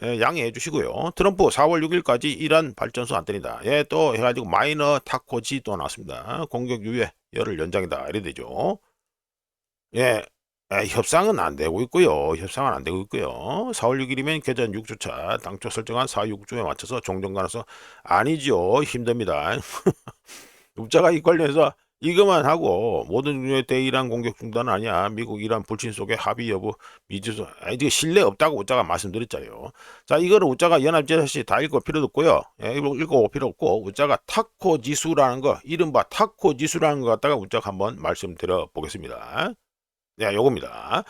예, 양해해 주시고요. 트럼프 4월 6일까지 이란 발전소 안 때린다. 예, 또 해가지고 마이너 타코지 또 나왔습니다. 공격 유예 열흘 연장이다. 이래 되죠. 예, 협상은 안 되고 있고요. 협상은 안 되고 있고요. 4월 6일이면 개전 6주차 당초 설정한 4.6주에 맞춰서 종전가로서 아니죠. 힘듭니다. 육자가 이 관련해서 이것만 하고 모든 중요의 대이란 공격 중단은 아니야. 미국 이란 불신 속의 합의 여부 미지수 이게 신뢰 없다고 우자가 말씀드렸잖아요. 자 이거를 우자가 연합지시 다 읽을 필요도 없고요. 예, 읽어볼 필요 없고 우자가 타코 지수라는 거 이른바 타코 지수라는 거 갖다가 우자가 한번 말씀드려 보겠습니다. 네, 요겁니다.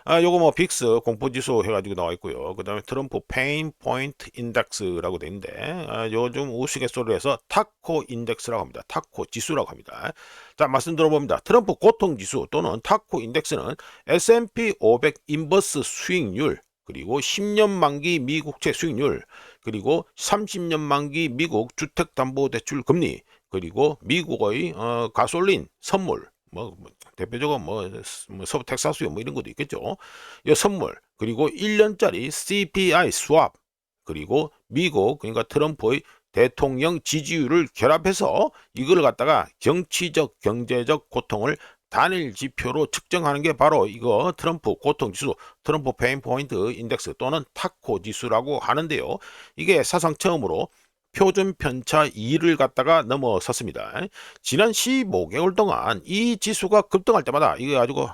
요거 뭐 빅스 공포지수 해가지고 나와 있고요. 그 다음에 트럼프 페인 포인트 인덱스라고 돼 있는데, 요즘 우스갯소리로 해서 타코 인덱스라고 합니다. 타코 지수라고 합니다. 자, 말씀 들어봅니다. 트럼프 고통지수 또는 타코 인덱스는 S&P 500 인버스 수익률, 그리고 10년 만기 미국채 수익률, 그리고 30년 만기 미국 주택담보대출 금리, 그리고 미국의 가솔린 선물, 대표적으로 텍사스요 뭐 이런 것도 있겠죠. 이 선물 그리고 1년짜리 CPI 스왑 그리고 미국 그러니까 트럼프의 대통령 지지율을 결합해서 이걸 갖다가 정치적 경제적 고통을 단일 지표로 측정하는 게 바로 이거 트럼프 고통지수 트럼프 페인 포인트 인덱스 또는 타코 지수라고 하는데요. 이게 사상 처음으로 표준 편차 2를 갖다가 넘어섰습니다. 지난 15개월 동안 이 지수가 급등할 때마다 이거 가지고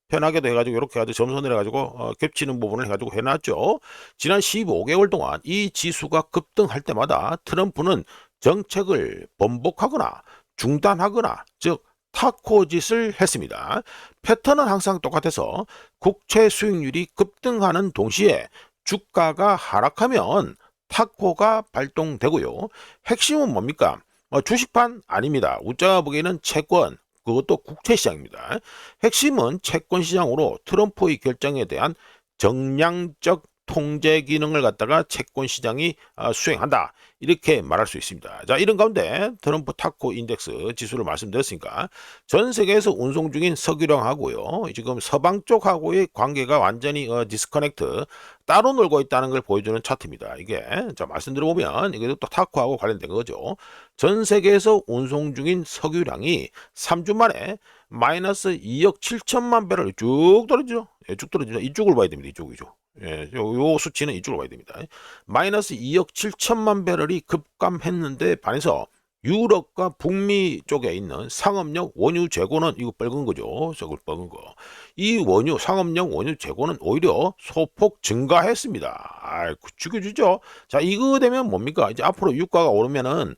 편하게도 해가지고 이렇게 아주 점선을 해가지고 겹치는 부분을 해가지고 해놨죠. 지난 15개월 동안 이 지수가 급등할 때마다 트럼프는 정책을 번복하거나 중단하거나 즉 타코짓을 했습니다. 패턴은 항상 똑같아서 국채 수익률이 급등하는 동시에 주가가 하락하면 타코가 발동되고요. 핵심은 뭡니까? 주식판 아닙니다. 우자가 보기에는 채권, 그것도 국채시장입니다. 핵심은 채권시장으로 트럼프의 결정에 대한 정량적 통제 기능을 갖다가 채권시장이 수행한다. 이렇게 말할 수 있습니다. 자, 이런 가운데 트럼프 타코 인덱스 지수를 말씀드렸으니까 전 세계에서 운송 중인 석유량하고요. 지금 서방 쪽하고의 관계가 완전히 디스커넥트 따로 놀고 있다는 걸 보여주는 차트입니다. 이게 자 말씀드려보면 이게 또 타코하고 관련된 거죠. 전 세계에서 운송 중인 석유량이 3주 만에 마이너스 2억 7천만 배럴 쭉 떨어지죠. 예, 쭉 떨어지죠. 이쪽을 봐야 됩니다. 이쪽. 예, 요 수치는 이쪽으로 봐야 됩니다. 마이너스 2억 7천만 배럴이 급감했는데 반해서 유럽과 북미 쪽에 있는 상업용 원유 재고는 이거 빨간 거죠. 저걸 빨간 거. 이 상업용 원유 재고는 오히려 소폭 증가했습니다. 죽여주죠. 자, 이거 되면 뭡니까? 이제 앞으로 유가가 오르면은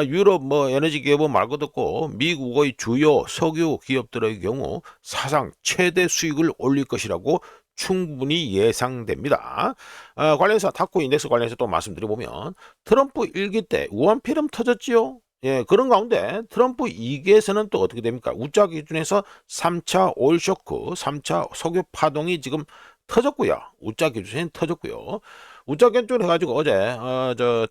유럽 뭐 에너지 기업은 말 것도 없고 미국의 주요 석유 기업들의 경우 사상 최대 수익을 올릴 것이라고 충분히 예상됩니다. 관련해서 타코 인덱스 관련해서 또 말씀드려보면 트럼프 일기 때 우한 필름 터졌지요. 예, 그런 가운데 트럼프 2기에서는 또 어떻게 됩니까? 우짜 기준에서 3차 오일 쇼크, 3차 석유 파동이 지금 터졌고요. 우짜 기준에는 터졌고요. 우짜 견줄 해가지고 어제 저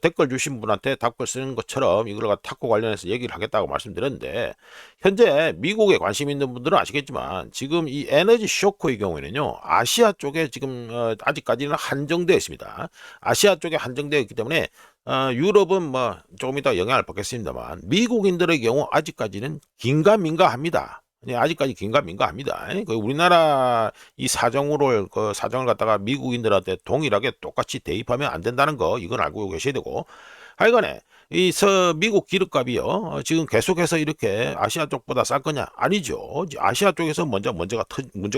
댓글 주신 분한테 답글 쓰는 것처럼 이걸 갖다 탁구 관련해서 얘기를 하겠다고 말씀드렸는데, 현재 미국에 관심 있는 분들은 아시겠지만 지금 이 에너지 쇼크의 경우에는요, 아시아 쪽에 지금 아직까지는 한정되어 있습니다. 아시아 쪽에 한정되어 있기 때문에 유럽은 뭐 조금 이따 영향을 받겠습니다만, 미국인들의 경우 아직까지는 긴가민가합니다. 네, 아직까지 긴가민가합니다. 그 우리나라 이 사정으로 그 사정을 갖다가 미국인들한테 동일하게 똑같이 대입하면 안 된다는 거, 이건 알고 계셔야 되고, 하여간에 미국 기름값이요, 지금 계속해서 이렇게 아시아 쪽보다 쌀 거냐? 아니죠. 아시아 쪽에서 먼저 문제가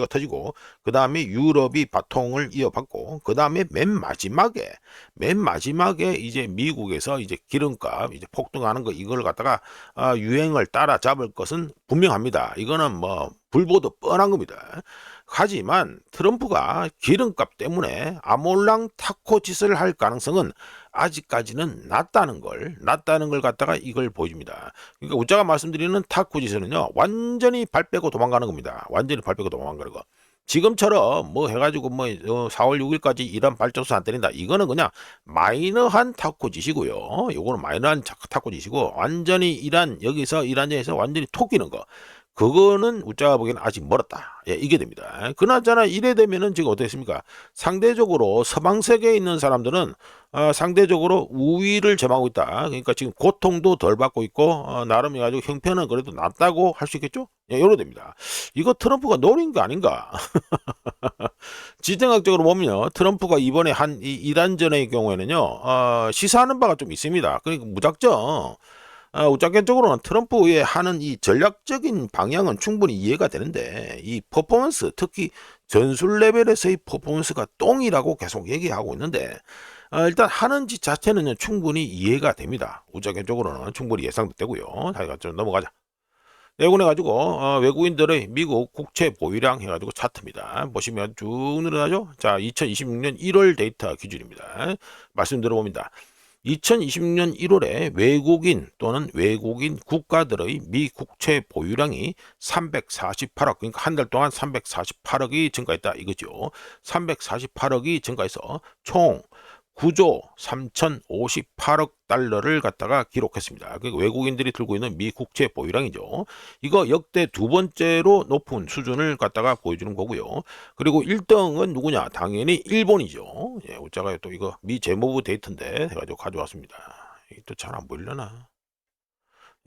터지고, 그 다음에 유럽이 바통을 이어받고, 그 다음에 맨 마지막에 이제 미국에서 이제 기름값 이제 폭등하는 거, 이걸 갖다가 유행을 따라잡을 것은 분명합니다. 이거는 뭐 불보듯 뻔한 겁니다. 하지만 트럼프가 기름값 때문에 아몰랑 타코 짓을 할 가능성은 아직까지는 낮다는 걸 갖다가 이걸 보여줍니다. 그러니까 우짜가 말씀드리는 타코 짓은요, 완전히 발 빼고 도망가는 겁니다. 완전히 발 빼고 도망가는 거. 지금처럼 뭐 해가지고 뭐 4월 6일까지 이란 발전소 안 때린다, 이거는 그냥 마이너한 타코짓이고요. 요거는 마이너한 타코짓이고, 완전히 여기서 이란에서 완전히 토끼는 거, 그거는 우짜가 보기에는 아직 멀었다. 예, 이게 됩니다. 그나저나 이래 되면은 지금 어떻습니까? 상대적으로 서방 세계에 있는 사람들은 상대적으로 우위를 점하고 있다. 그러니까 지금 고통도 덜 받고 있고, 나름 해가지고 형편은 그래도 낫다고 할 수 있겠죠? 예, 요로 됩니다. 이거 트럼프가 노린 거 아닌가? 지정학적으로 보면요, 트럼프가 이번에 한 이란전의 경우에는요, 시사하는 바가 좀 있습니다. 그러니까 무작정 우짜겐적으로는 트럼프의 하는 이 전략적인 방향은 충분히 이해가 되는데, 이 퍼포먼스, 특히 전술 레벨에서의 퍼포먼스가 똥이라고 계속 얘기하고 있는데, 일단 하는 짓 자체는 충분히 이해가 됩니다. 우짜겐적으로는 충분히 예상도 되고요. 자, 좀 넘어가자. 내군해가지고 외국인들의 미국 국채 보유량 해가지고 차트입니다. 보시면 쭉 늘어나죠. 자, 2026년 1월 데이터 기준입니다. 말씀 들어봅니다. 2026년 1월에 외국인 또는 외국인 국가들의 미 국채 보유량이 348억, 그러니까 한 달 동안 348억이 증가했다 이거죠. 348억이 증가해서 총 9조 3058억 달러를 갖다가 기록했습니다. 그 외국인들이 들고 있는 미 국채 보유량이죠. 이거 역대 두 번째로 높은 수준을 갖다가 보여주는 거고요. 그리고 1등은 누구냐? 당연히 일본이죠. 예, 우짜가 또 이거 미 재무부 데이터인데 해가지고 가져왔습니다. 이게 또 잘 안 보이려나?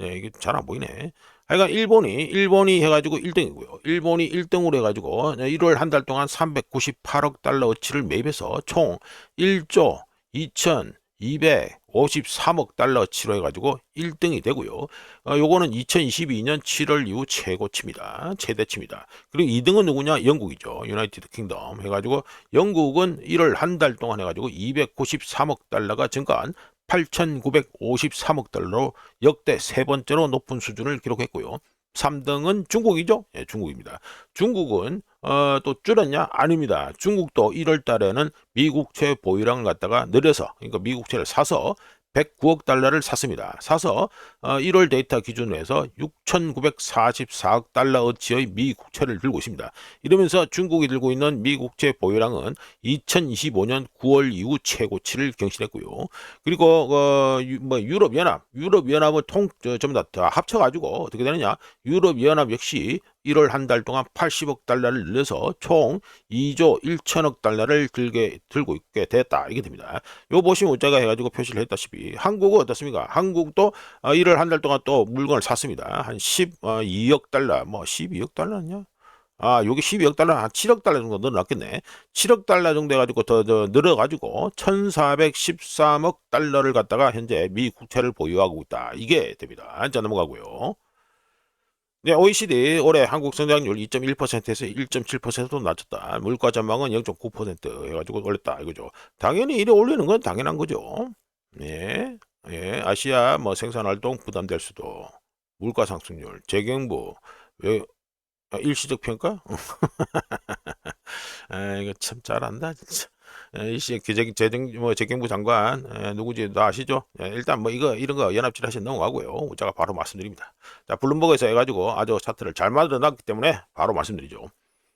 예, 이게 잘 안 보이네. 하여간 일본이 해가지고 1등이고요. 일본이 1등으로 해가지고 1월 한 달 동안 398억 달러 어치를 매입해서 총 1조 2253억 달러 어치로 해가지고 1등이 되고요. 요거는 2022년 7월 이후 최고치입니다. 최대치입니다. 그리고 2등은 누구냐? 영국이죠. 유나이티드 킹덤 해가지고, 영국은 1월 한 달 동안 해가지고 293억 달러가 증가한 8,953억 달러로 역대 세 번째로 높은 수준을 기록했고요. 3등은 중국이죠. 예, 중국입니다. 중국은 또 줄였냐? 아닙니다. 중국도 1월 달에는 미국채 보유량을 갖다가 늘려서, 그러니까 미국채를 사서 109억 달러를 샀습니다. 사서 1월 데이터 기준으로 해서 6,944억 달러 어치의 미 국채를 들고 있습니다. 이러면서 중국이 들고 있는 미 국채 보유량은 2025년 9월 이후 최고치를 경신했고요. 그리고 유럽연합은 전부 다 합쳐가지고 어떻게 되느냐? 유럽연합 역시 1월 한 달 동안 80억 달러를 늘려서 총 2조 1천억 달러를 들고 있게 됐다. 이게 됩니다. 요 보시면 우짜가 해가지고 표시를 했다시피, 한국은 어떻습니까? 한국도 1월 한 달 동안 또 물건을 샀습니다. 한 12억 달러, 뭐 12억 달러냐? 여기 12억 달러, 한 7억 달러 정도 늘어났겠네. 7억 달러 정도 해가지고 더 늘어가지고 1413억 달러를 갖다가 현재 미 국채를 보유하고 있다. 이게 됩니다. 자, 넘어가고요. 네, OECD 올해 한국 성장률 2.1%에서 1.7%로 낮췄다. 물가 전망은 0.9% 해가지고 올렸다 이거죠. 당연히 이래 올리는 건 당연한 거죠. 예, 예, 아시아 뭐 생산활동 부담될 수도. 물가 상승률, 재경부, 왜 일시적 평가? 이거 참 잘한다 진짜. 이씨 재경부 장관 누구지 다 아시죠? 일단 뭐 이런 거 연합질 하시 넘어가고요. 제가 바로 말씀드립니다. 자, 블룸버그에서 해가지고 아주 차트를 잘 만들어놨기 때문에 바로 말씀드리죠.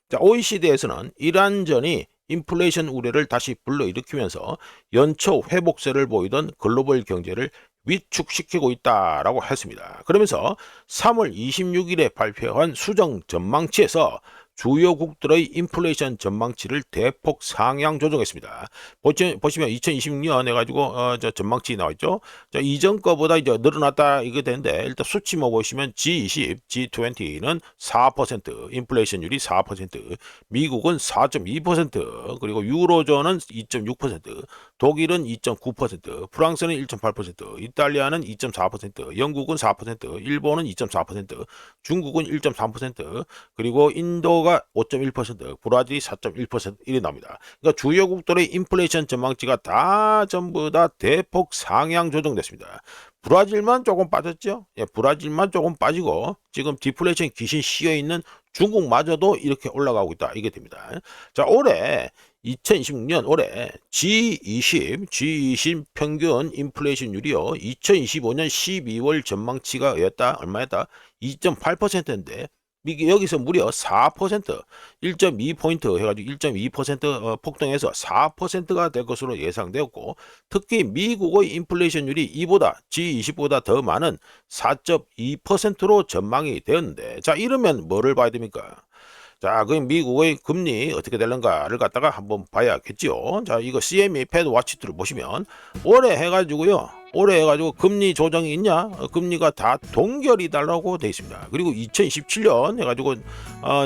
자, OECD에서는 이란전이 인플레이션 우려를 다시 불러일으키면서 연초 회복세를 보이던 글로벌 경제를 위축시키고 있다라고 했습니다. 그러면서 3월 26일에 발표한 수정 전망치에서 주요국들의 인플레이션 전망치를 대폭 상향 조정했습니다. 보시면 2026년 해가지고 저 전망치 나와있죠. 자, 이전 거보다 이제 늘어났다 이게 되는데 일단 수치만 보시면 G20, G20는 4%, 인플레이션율이 4%, 미국은 4.2%, 그리고 유로존은 2.6%, 독일은 2.9%, 프랑스는 1.8%, 이탈리아는 2.4%, 영국은 4%, 일본은 2.4%, 중국은 1.3%, 그리고 인도가 5.1%, 브라질이 4.1% 이래 나옵니다. 그러니까 주요국들의 인플레이션 전망치가 다 전부 다 대폭 상향 조정됐습니다. 브라질만 조금 빠졌죠. 브라질만 조금 빠지고 지금 디플레이션 귀신 씌어 있는 중국마저도 이렇게 올라가고 있다. 이게 됩니다. 자, 올해 2026년 올해 G20 평균 인플레이션율이요. 2025년 12월 전망치가 얼마였다? 2.8%인데 여기서 무려 4%, 1.2포인트 해가지고 1.2% 폭등해서 4%가 될 것으로 예상되었고, 특히 미국의 인플레이션율이 이보다 G20보다 더 많은 4.2%로 전망이 되었는데, 자, 이러면 뭐를 봐야 됩니까? 자, 그럼 미국의 금리 어떻게 되는가를 갖다가 한번 봐야겠죠. 자, 이거 CME 패드 와치트를 보시면 올해 해가지고요. 올해 해가지고 금리 조정이 있냐? 금리가 다 동결이다라고 되어 있습니다. 그리고 2027년 해가지고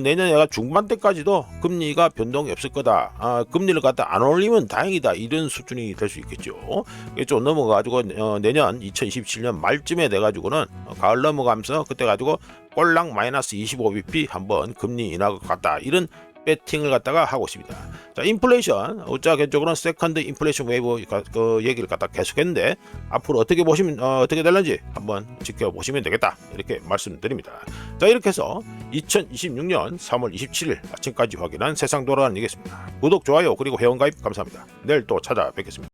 내년 중반 때까지도 금리가 변동이 없을 거다. 금리를 갖다 안 올리면 다행이다. 이런 수준이 될 수 있겠죠. 좀 넘어가지고 내년 2027년 말쯤에 돼가지고는 가을 넘어가면서 그때 가지고 꼴랑 마이너스 25bp 한번 금리 인하가 같다. 이런 배팅을 갖다가 하고 있습니다. 자, 인플레이션, 개인적으로는 세컨드 인플레이션 웨이브 그 얘기를 갖다 계속했는데 앞으로 어떻게 보시면 어떻게 될는지 한번 지켜보시면 되겠다. 이렇게 말씀드립니다. 자, 이렇게 해서 2026년 3월 27일 아침까지 확인한 세상 돌아가는 얘기였습니다. 구독, 좋아요, 그리고 회원가입 감사합니다. 내일 또 찾아뵙겠습니다.